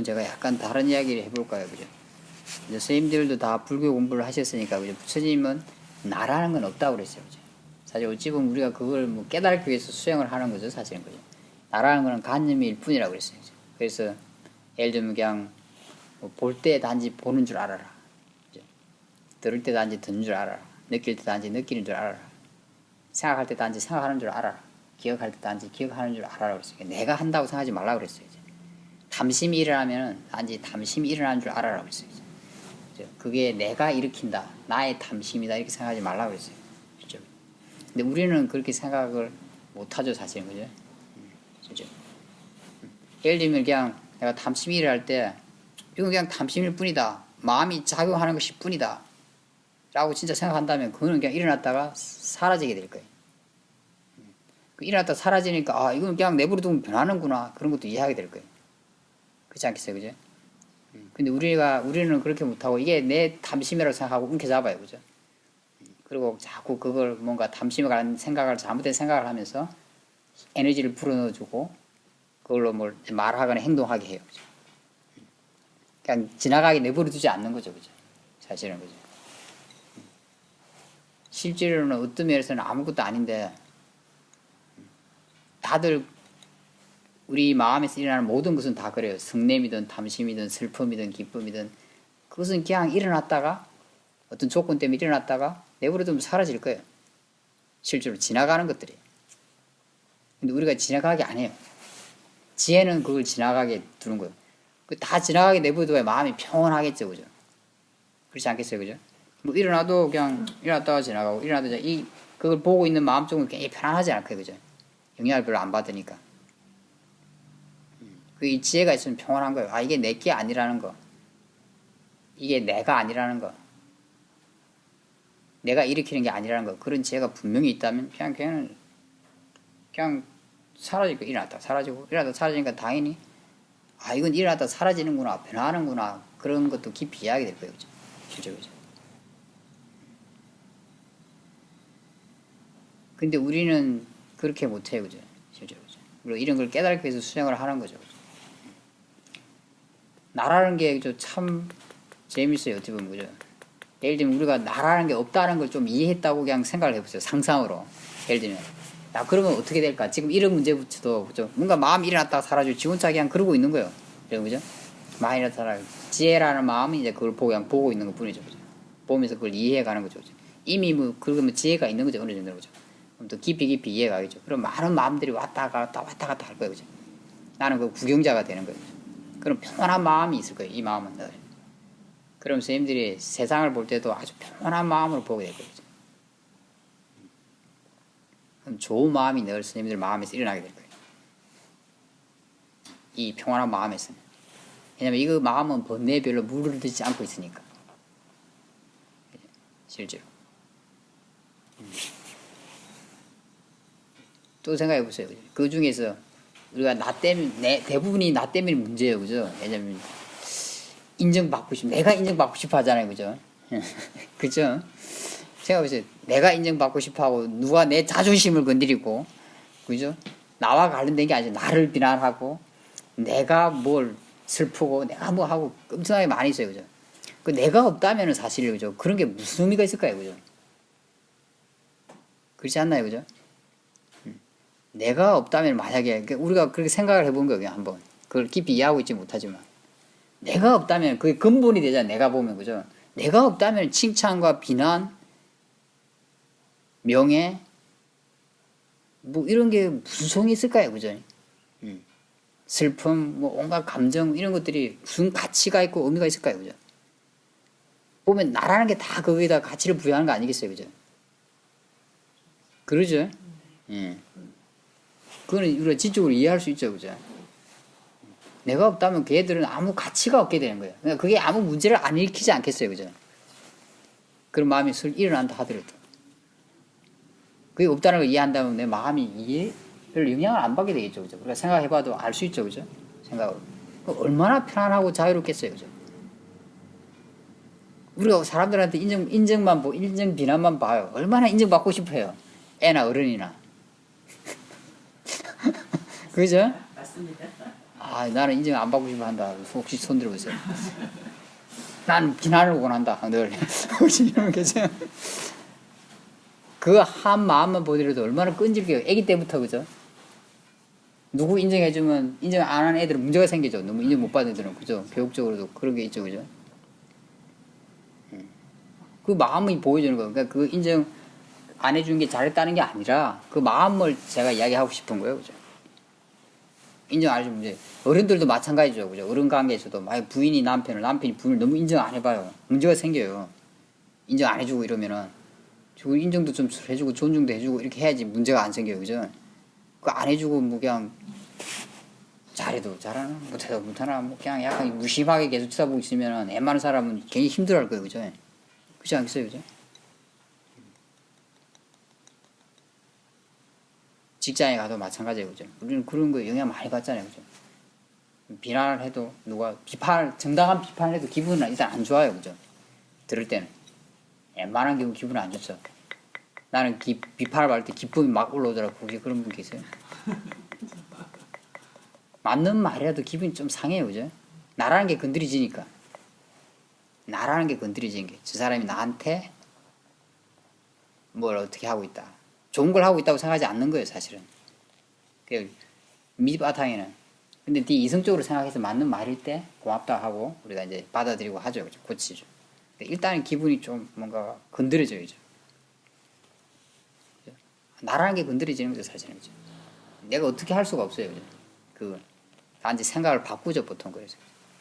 오늘은 제가 약간 다른 이야기를 해볼까요, 그죠? 이제 선생님들도 다 불교 공부를 하셨으니까, 그죠? 부처님은 나라는 건 없다고 그랬어요, 그죠? 사실 어찌 보면 우리가 그걸 뭐 깨달기 위해서 수행을 하는 거죠, 사실은, 그죠? 나라는 건 관념일 뿐이라고 그랬어요, 그죠? 그래서 예를 들면 그냥 볼 때 단지 보는 줄 알아라, 그죠? 들을 때 단지 듣는 줄 알아라, 느낄 때 단지 느끼는 줄 알아라, 생각할 때 단지 생각하는 줄 알아라, 기억할 때 단지 기억하는 줄 알아라 그랬어요. 내가 한다고 생각하지 말라고 그랬어요. 탐심이 일어나면 단지 탐심이 일어나는 줄 알아라고 그랬어요. 그게 내가 일으킨다, 나의 탐심이다 이렇게 생각하지 말라고 그랬어요. 그렇죠? 근데 우리는 그렇게 생각을 못하죠, 사실은. 그죠? 그죠? 예를 들면 그냥 내가 탐심이 일어날 때 이건 그냥 탐심일 뿐이다, 마음이 작용하는 것일 뿐이다 라고 진짜 생각한다면 그거는 그냥 일어났다가 사라지게 될 거예요. 일어났다 사라지니까 아 이건 그냥 내버려 두면 변하는구나, 그런 것도 이해하게 될 거예요. 그렇지 않겠어요, 그죠? 근데 우리는 그렇게 못하고 이게 내 탐심이라고 생각하고 움켜잡아요, 그죠? 그리고 자꾸 그걸 뭔가 탐심에 관한 생각을, 잘못된 생각을 하면서 에너지를 불어넣어주고 그걸로 뭘 말하거나 행동하게 해요, 그죠? 그냥 지나가게 내버려 두지 않는 거죠, 그죠? 사실은, 그죠? 실제로는 어떤 면에서는 아무것도 아닌데 다들 우리 마음에서 일어나는 모든 것은 다 그래요. 성냄이든 탐심이든 슬픔이든 기쁨이든 그것은 그냥 일어났다가 어떤 조건 때문에 일어났다가 내버려두면 사라질 거예요. 실제로 지나가는 것들이. 근데 우리가 지나가게 안 해요. 지혜는 그걸 지나가게 두는 거예요. 다 지나가게 내버려둬야 마음이 평온하겠죠, 그죠? 그렇지 않겠어요, 그죠? 뭐 일어나도 그냥 일어났다가 지나가고 일어나도 그걸 보고 있는 마음 쪽은 굉장히 편안하지 않을 거예요, 그죠? 영향을 별로 안 받으니까. 이 지혜가 있으면 평온한 거예요. 아, 이게 내게 아니라는 거. 이게 내가 아니라는 거. 내가 일으키는 게 아니라는 거. 그런 지혜가 분명히 있다면 그냥 사라지고 일어났다 사라지고 일어났다 사라지니까 당연히 아, 이건 일어났다 사라지는구나, 변화하는구나, 그런 것도 깊이 이해하게 될 거예요, 그죠? 실제로, 그죠? 근데 우리는 그렇게 못해요, 그죠? 실제로, 그죠? 그리고 이런 걸 깨달기 위해서 수행을 하는 거죠, 그죠? 나라는 게 참 재밌어요, 어떻게 보면, 그죠? 예를 들면 우리가 나라는 게 없다는 걸 좀 이해했다고 그냥 생각을 해보세요, 상상으로. 예를 들면 야, 그러면 어떻게 될까? 지금 이런 문제부터도, 그죠? 뭔가 마음이 일어났다가 사라지고 지 혼자 그냥 그러고 있는 거예요, 그죠? 마음이 일어났다가 사라지고 지혜라는 마음이 이제 그걸 그냥 보고 있는 것 뿐이죠, 그죠? 보면서 그걸 이해해가는 거죠, 그죠? 이미 뭐 그러면 지혜가 있는 거죠, 어느 정도, 그죠? 그럼 더 깊이 이해가겠죠. 그럼 많은 마음들이 왔다 갔다 할 거예요, 그죠? 나는 그 구경자가 되는 거예요, 그죠? 그럼 평온한 마음이 있을 거예요, 이 마음은 늘. 그럼 선생님들이 세상을 볼 때도 아주 평온한 마음으로 보게 될 거예요, 그죠? 그럼 좋은 마음이 늘 선생님들 마음에서 일어나게 될 거예요, 이 평온한 마음에서는. 왜냐면 이 마음은 번뇌에 별로 물들지 않고 있으니까, 실제로. 또 생각해 보세요. 그 중에서 우리가 나 때문에, 대부분이 나 때문에 문제예요, 그죠? 왜냐면 인정받고 내가 인정받고 싶어 하잖아요, 그죠? 그죠? 생각해보세요. 내가 인정받고 싶어 하고 누가 내 자존심을 건드리고, 그죠? 나와 관련된 게 아니죠. 나를 비난하고 내가 뭘 슬프고 내가 뭐 하고 엄청나게 많이 있어요, 그죠? 그 내가 없다면은 사실, 그죠? 그런 게 무슨 의미가 있을까요, 그죠? 그렇지 않나요, 그죠? 내가 없다면, 만약에 우리가 그렇게 생각을 해본 거예요, 한번. 그걸 깊이 이해하고 있지 못하지만 내가 없다면 그게 근본이 되잖아요, 내가 보면, 그죠? 내가 없다면 칭찬과 비난, 명예, 뭐 이런 게 무슨 소용이 있을까요, 그죠? 슬픔, 뭐 온갖 감정, 이런 것들이 무슨 가치가 있고 의미가 있을까요, 그죠? 보면 나라는 게 다 거기다 가치를 부여하는 거 아니겠어요, 그죠? 그러죠? 그거는 우리가 지적으로 이해할 수 있죠, 그죠? 내가 없다면 걔들은 아무 가치가 없게 되는 거예요. 그러니까 그게 아무 문제를 안 일으키지 않겠어요, 그죠? 그런 마음이 일어난다 하더라도. 그게 없다는 걸 이해한다면 내 마음이 별 영향을 안 받게 되겠죠, 그죠? 우리가 생각해봐도 알 수 있죠, 그죠? 생각으로. 얼마나 편안하고 자유롭겠어요, 그죠? 우리가 사람들한테 인정 비난만 봐요. 얼마나 인정받고 싶어요, 애나 어른이나. 그죠? 맞습니다. 아, 나는 인정 안 받고 싶어 한다. 혹시 손 들어보세요. 나는 비난을 원한다. 늘. 혹시 이런 게죠. 그 한 마음만 보더라도 얼마나 끈질겨요. 애기 때부터, 그죠? 누구 인정해주면 인정 안 하는 애들은 문제가 생기죠. 너무 인정 못 받는 애들은, 그죠? 교육적으로도 그런 게 있죠, 그죠? 그 마음이 보여주는 거예요. 그러니까 그 인정 안 해주는 게 잘했다는 게 아니라 그 마음을 제가 이야기하고 싶은 거예요, 그죠? 인정 안 해주면 이제 어른들도 마찬가지죠, 그죠? 어른 관계에서도 만약 부인이 남편이 부인을 너무 인정 안 해봐요. 문제가 생겨요. 인정 안 해주고 이러면은 저 인정도 좀 해주고 존중도 해주고 이렇게 해야지 문제가 안 생겨요, 그죠? 그 안 해주고 뭐 그냥 잘해도 잘하나 못해도 못하나 뭐 그냥 약간 무심하게 계속 쳐다보고 있으면은 웬만한 사람은 괜히 힘들어할 거예요, 그죠? 그렇지 않겠어요, 그죠? 직장에 가도 마찬가지예요, 그죠? 우리는 그런 거 영향 많이 받잖아요, 그죠? 비난을 해도 누가 정당한 비판을 해도 기분은 일단 안 좋아요, 그죠? 들을 때는 웬만한 경우 기분은 안 좋죠. 나는 비판을 받을 때 기쁨이 막 올라오더라고. 혹시 그런 분 계세요? 맞는 말이라도 기분이 좀 상해요, 그죠? 나라는 게 건드려지니까. 나라는 게 건드려지는 게. 저 사람이 나한테 뭘 어떻게 하고 있다. 좋은 걸 하고 있다고 생각하지 않는 거예요, 사실은. 그 밑바탕에는. 근데 네 이성적으로 생각해서 맞는 말일 때 고맙다 하고 우리가 이제 받아들이고 하죠, 그죠? 고치죠. 일단은 기분이 좀 뭔가 건드려져요, 그죠? 나라는 게 건드려지는 거죠, 사실은. 그죠? 내가 어떻게 할 수가 없어요, 그죠? 단지 생각을 바꾸죠, 보통.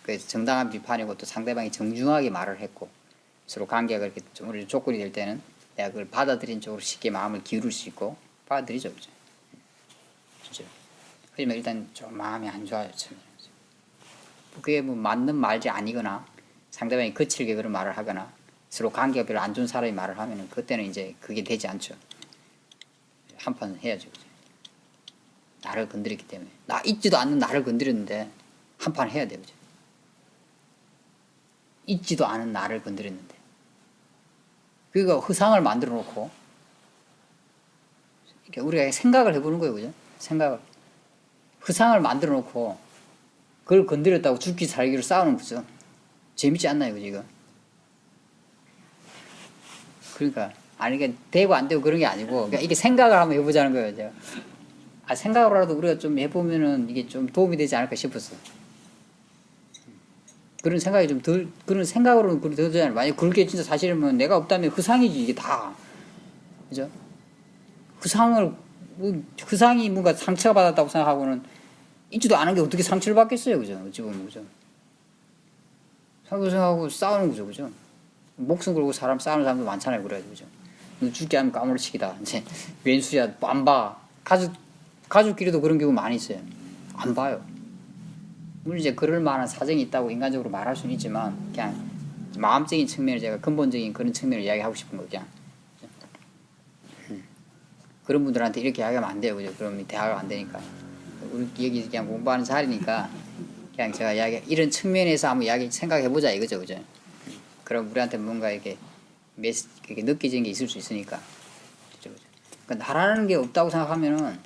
그래서 정당한 비판이고 또 상대방이 정중하게 말을 했고 서로 관계가 그렇게 좀 조건이 될 때는 내가 그걸 받아들인 쪽으로 쉽게 마음을 기울일 수 있고 받아들이죠, 그죠? 진짜. 그러면 일단 좀 마음이 안 좋아요, 참. 그게 뭐 맞는 말이 아니거나 상대방이 거칠게 그런 말을 하거나 서로 관계가 별로 안 좋은 사람이 말을 하면은 그때는 이제 그게 되지 않죠. 한판 해야죠, 그죠? 나를 건드렸기 때문에 나 있지도 않는 나를 건드렸는데 한판 해야 돼요, 그죠? 있지도 않은 나를 건드렸는데 그러니까 허상을 만들어 놓고 우리가 생각을 해보는 거예요, 그죠? 생각을 허상을 만들어 놓고 그걸 건드렸다고 죽기 살기로 싸우는 거죠. 재밌지 않나요, 그죠? 이거 그러니까 아니 이게 되고 안 되고 그런 게 아니고 그러니까 이게 생각을 한번 해보자는 거예요, 제가. 생각으로라도 우리가 좀 해보면은 이게 좀 도움이 되지 않을까 싶었어. 그런 생각이 좀 그런 생각으로는 더 들잖아요. 만약 그렇게 진짜 사실이면 내가 없다면 허상이지, 이게 다. 그죠? 허상이 뭔가 상처가 받았다고 생각하고는 있지도 않은 게 어떻게 상처를 받겠어요, 그죠? 어찌 보면, 그죠? 생각하고 싸우는 거죠, 그죠? 목숨 걸고 싸우는 사람도 많잖아요, 그래가지고, 그죠? 너 죽게 하면 까무러치기다. 이제, 왼수야, 안 봐. 가족끼리도 그런 경우 많이 있어요. 안 봐요. 물론 이제 그럴 만한 사정이 있다고 인간적으로 말할 수는 있지만 그냥 마음적인 측면을 제가 근본적인 그런 측면을 이야기하고 싶은 거 그냥 그런 분들한테 이렇게 이야기하면 안 돼요, 그죠? 그러면 대화가 안 되니까 우리 여기 그냥 공부하는 자리니까 그냥 제가 이런 측면에서 한번 생각해 보자 이거죠, 그죠? 그럼 우리한테 뭔가 이렇게 느껴지는 게 있을 수 있으니까 그죠, 그죠? 그러니까 나라는 게 없다고 생각하면은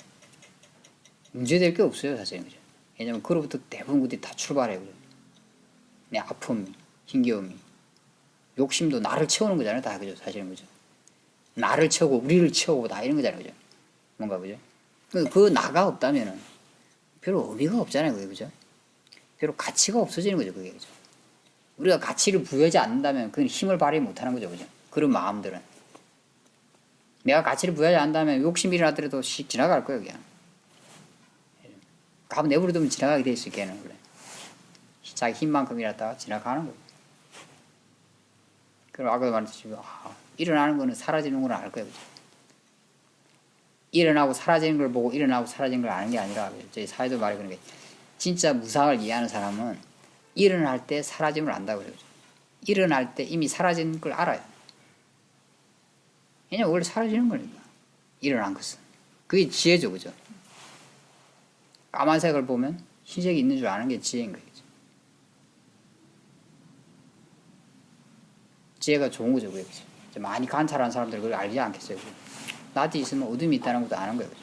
문제될 게 없어요, 사실은, 그죠? 왜냐면 그로부터 대부분 그들이 다 출발해요, 그죠? 내 아픔, 힘겨움이, 욕심도 나를 채우는 거잖아요, 다, 그죠? 사실은, 그죠? 나를 채우고 우리를 채우고 다 이런 거잖아요, 그죠? 뭔가, 그죠? 그 나가 없다면은 별로 의미가 없잖아요, 그게, 그죠? 별로 가치가 없어지는 거죠, 그게, 그죠? 우리가 가치를 부여하지 않는다면 그건 힘을 발휘 못하는 거죠, 그죠? 그런 마음들은 내가 가치를 부여하지 않는다면 욕심이 일어나더라도 씩 지나갈 거예요, 그냥. 가면 내버려두면 지나가게 돼 있어, 걔는. 그래. 자기 힘만큼이라다가 지나가는 거예요. 그럼 아까도 말했듯이 일어나는 거는 사라지는 걸 알 거예요, 그죠? 일어나고 사라지는 걸 보고 일어나고 사라지는 걸 아는 게 아니라 저희 사회도 말이 그런 게 진짜 무상을 이해하는 사람은 일어날 때 사라짐을 안다고 그래요, 그죠? 일어날 때 이미 사라진 걸 알아요. 왜냐면 원래 사라지는 거니까 일어난 것은 그게 지혜죠, 그죠? 까만색을 보면 흰색이 있는 줄 아는 게 지혜인 거예요. 지혜가 좋은 거죠, 그게. 많이 관찰한 사람들 그걸 알지 않겠어요, 그게. 낮이 있으면 어둠이 있다는 것도 아는 거예요, 그죠?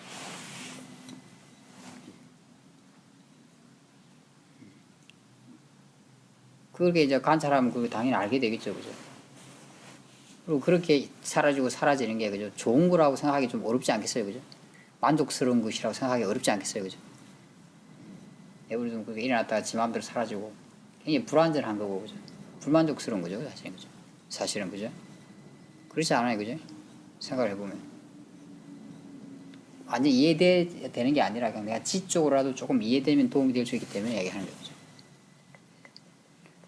그렇게 이제 관찰하면 그거 당연히 알게 되겠죠, 그죠? 그리고 그렇게 사라지고 사라지는 게 그죠? 좋은 거라고 생각하기 좀 어렵지 않겠어요, 그죠? 만족스러운 것이라고 생각하기 어렵지 않겠어요, 그죠? 예를 그게 일어났다가 지 마음대로 사라지고 굉장히 불완전한 거고, 그죠? 불만족스러운 거죠, 사실은, 그죠? 사실은, 그죠? 그렇지 않아요, 그죠? 생각을 해보면 완전 이해되는 게 아니라 그냥 내가 지적으로라도 조금 이해되면 도움이 될 수 있기 때문에 얘기하는 거죠.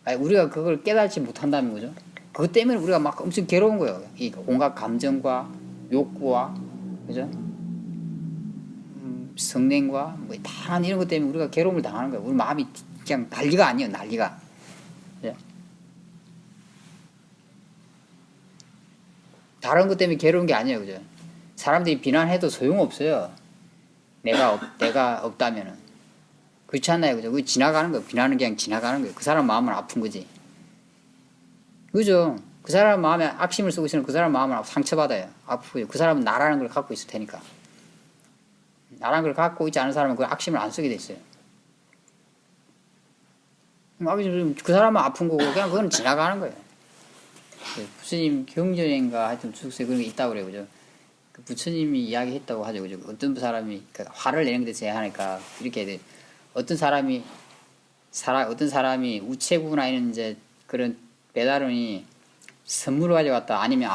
아니, 우리가 그걸 깨닫지 못한다는 거죠. 그것 때문에 우리가 막 엄청 괴로운 거예요. 이 온갖 감정과 욕구와, 그죠? 성냉과 뭐 다 이런 것 때문에 우리가 괴로움을 당하는 거예요. 우리 마음이 그냥 난리가 아니에요, 난리가. 그죠? 다른 것 때문에 괴로운 게 아니에요, 그죠? 사람들이 비난해도 소용없어요. 내가 없다면은. 그렇지 않나요, 그죠? 그 지나가는 거예요. 비난은 그냥 지나가는 거예요. 그 사람 마음은 아픈 거지. 그죠? 그 사람 마음에 악심을 쓰고 있으면 그 사람 마음은 상처받아요. 아프고요. 그 사람은 나라는 걸 갖고 있을 테니까. 나라는 걸 갖고 있지 않은 사람은 그 악심을 안 쓰게 돼 있어요. 그 사람은 아픈 거고 그냥 그건 지나가는 거예요. 부처님 경전인가 하여튼 주석서에 그런 게 있다고 그래요, 그죠? 그 부처님이 이야기했다고 하죠, 그죠? 어떤 사람이 화를 내는 데 제하니까 이렇게 어떤 사람이 우체국이나 이런 이제 그런 배달원이 선물을 가져왔다. 아니면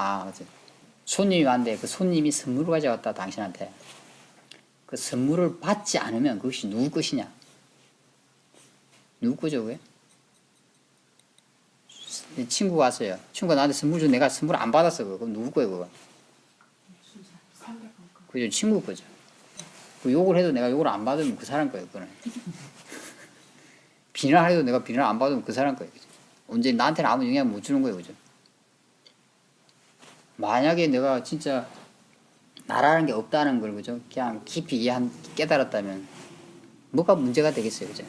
손님이 왔는데 그 손님이 선물을 가져왔다. 당신한테. 그 선물을 받지 않으면 그것이 누구 것이냐? 누구 거죠, 그게? 친구가 왔어요. 친구가 나한테 선물 줘. 내가 선물 안 받았어. 그럼 누구 거예요, 그거? 그죠? 친구 거죠. 그 욕을 해도 내가 욕을 안 받으면 그 사람 거예요, 그거는. 비난을 해도 내가 비난을 안 받으면 그 사람 거예요, 그죠? 언제 나한테는 아무 영향 못 주는 거예요, 그죠? 만약에 내가 진짜 나라는 게 없다는 걸, 그죠? 그냥 깊이 깨달았다면 뭐가 문제가 되겠어요, 그죠?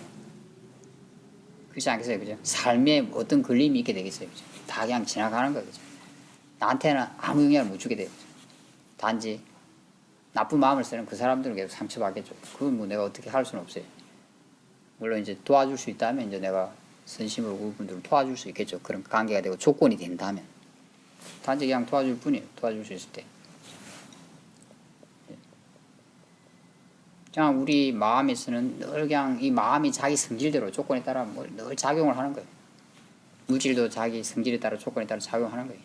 그렇지 않겠어요, 그죠? 삶에 어떤 걸림이 있게 되겠어요, 그죠? 다 그냥 지나가는 거예요, 그죠? 나한테는 아무 영향을 못 주게 돼요, 그죠? 단지 나쁜 마음을 쓰는 그 사람들은 계속 상처받겠죠. 그건 뭐 내가 어떻게 할 수는 없어요. 물론 이제 도와줄 수 있다면 이제 내가 선심으로 그분들을 도와줄 수 있겠죠. 그런 관계가 되고 조건이 된다면. 단지 그냥 도와줄 뿐이에요. 도와줄 수 있을 때. 그냥 우리 마음에서는 늘 그냥 이 마음이 자기 성질대로 조건에 따라 뭐 늘 작용을 하는 거예요. 물질도 자기 성질에 따라 조건에 따라 작용하는 거예요.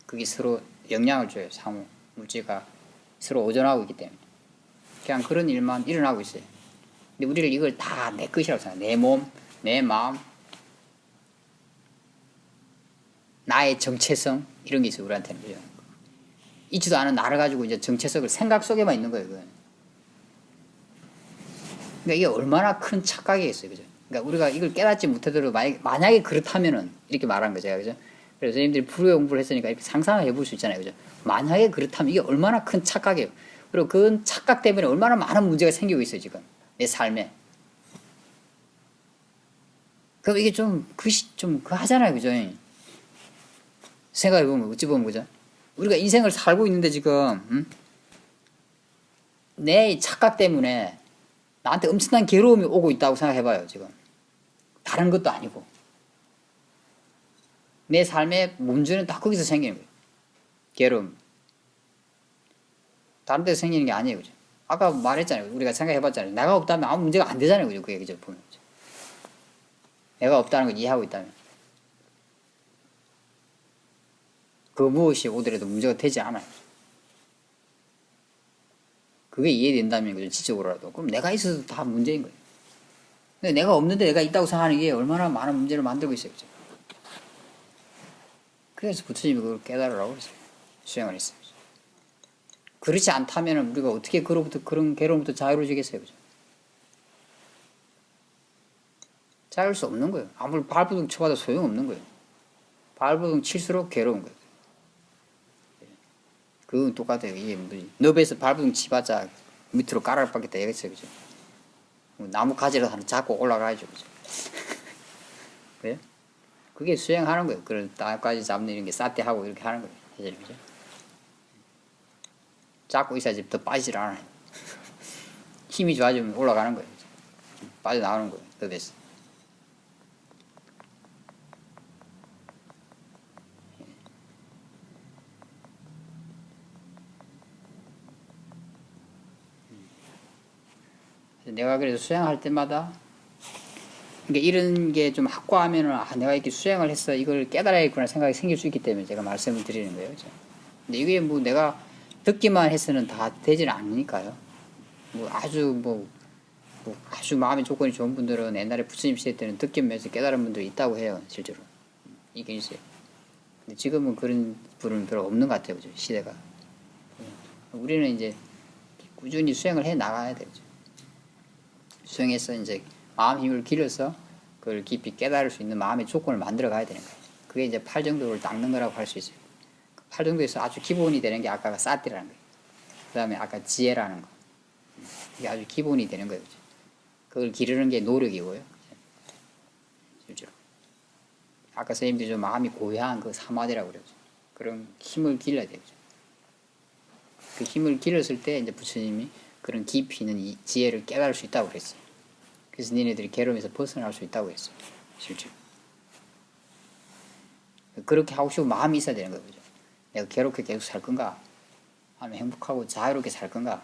그게 서로 영향을 줘요. 상호 물질과 서로 오전하고 있기 때문에. 그냥 그런 일만 일어나고 있어요. 근데 우리를 이걸 다 내 것이라고 생각해요. 내 몸, 내 마음, 나의 정체성 이런 게 있어요. 우리한테는. 그죠? 있지도 않은 나를 가지고 이제 정체성을 생각 속에만 있는 거예요. 그건. 그러니까 이게 얼마나 큰 착각이겠어요, 그죠? 그러니까 우리가 이걸 깨닫지 못하더라도 만약에 그렇다면은 이렇게 말한 거죠, 그죠? 그래서 선생님들이 불교 공부를 했으니까 이렇게 상상을 해볼 수 있잖아요, 그죠? 만약에 그렇다면 이게 얼마나 큰 착각이에요. 그리고 그 착각 때문에 얼마나 많은 문제가 생기고 있어요, 지금 내 삶에. 그럼 이게 그 하잖아요, 그죠? 생각해 보면 어찌 보면 그죠? 우리가 인생을 살고 있는데 지금 내 착각 때문에 나한테 엄청난 괴로움이 오고 있다고 생각해봐요, 지금. 다른 것도 아니고. 내 삶의 문제는 다 거기서 생기는 거예요. 괴로움. 다른 데서 생기는 게 아니에요, 그죠? 아까 말했잖아요. 우리가 생각해봤잖아요. 내가 없다면 아무 문제가 안 되잖아요, 그죠? 그게, 그죠? 보면. 내가 없다는 걸 이해하고 있다면. 그 무엇이 오더라도 문제가 되지 않아요. 그게 이해된다면, 그죠? 지적으로라도. 그럼 내가 있어도 다 문제인 거예요. 근데 내가 없는데 내가 있다고 생각하는 게 얼마나 많은 문제를 만들고 있어요, 그죠? 그래서 부처님이 그걸 깨달으라고 그랬어요. 수행을 했어요. 그렇지 않다면 우리가 어떻게 그런 괴로움부터 자유로워지겠어요, 그죠? 자유할 수 없는 거예요. 아무리 발버둥 쳐봐도 소용없는 거예요. 발버둥 칠수록 괴로운 거예요. 그건 똑같아요. 이게 뭐지? 늪에서 발버둥 치봤자 밑으로 깔아를 받겠다 이랬어요, 그죠? 나무 가지를 하나 잡고 올라가야죠, 그죠? 그래요? 그게 수행하는 거예요. 그런 나뭇가지 잡는 이런 게 싸대하고 이렇게 하는 거예요, 사실, 그죠? 잡고 있어야지 더 빠지질 않아요. 힘이 좋아지면 올라가는 거예요, 그죠? 빠져나오는 거예요, 늪에서. 내가 그래서 수행할 때마다 그러니까 이런 게 좀 확고하면은 내가 이렇게 수행을 했어 이걸 깨달아야겠구나 생각이 생길 수 있기 때문에 제가 말씀을 드리는 거예요. 그죠? 근데 이게 뭐 내가 듣기만 해서는 다 되지는 않으니까요. 뭐 아주 뭐 아주 마음의 조건이 좋은 분들은 옛날에 부처님 시대 때는 듣기면서 깨달은 분들이 있다고 해요. 실제로 이게 있어요. 근데 지금은 그런 분은 별로 없는 것 같아요. 그죠? 시대가. 우리는 이제 꾸준히 수행을 해 나가야 되죠. 수행해서 이제 마음 힘을 길어서 그걸 깊이 깨달을 수 있는 마음의 조건을 만들어 가야 되는 거예요. 그게 이제 팔정도를 닦는 거라고 할 수 있어요. 팔정도에서 아주 기본이 되는 게 아까가 사티라는 거예요. 그 다음에 아까 지혜라는 거. 이게 아주 기본이 되는 거예요. 그죠? 그걸 기르는 게 노력이고요. 실제로. 아까 선생님들이 좀 마음이 고요한 그 사마디라고 그러죠. 그런 힘을 길러야 되죠. 그 힘을 길렀을 때 이제 부처님이 그런 깊이 있는 이 지혜를 깨달을 수 있다고 그랬어요. 그래서 니네들이 괴로움에서 벗어날 수 있다고 했어요. 실제로. 그렇게 하고 싶은 마음이 있어야 되는 거죠. 내가 괴롭게 계속 살 건가? 아니면 행복하고 자유롭게 살 건가?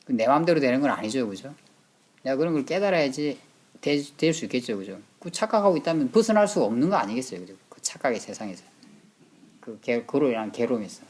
내 마음대로 되는 건 아니죠. 그죠? 내가 그런 걸 깨달아야지 될 수 있겠죠. 그죠? 그 착각하고 있다면 벗어날 수가 없는 거 아니겠어요. 그죠? 그 착각의 세상에서. 그로 인한 괴로움에서.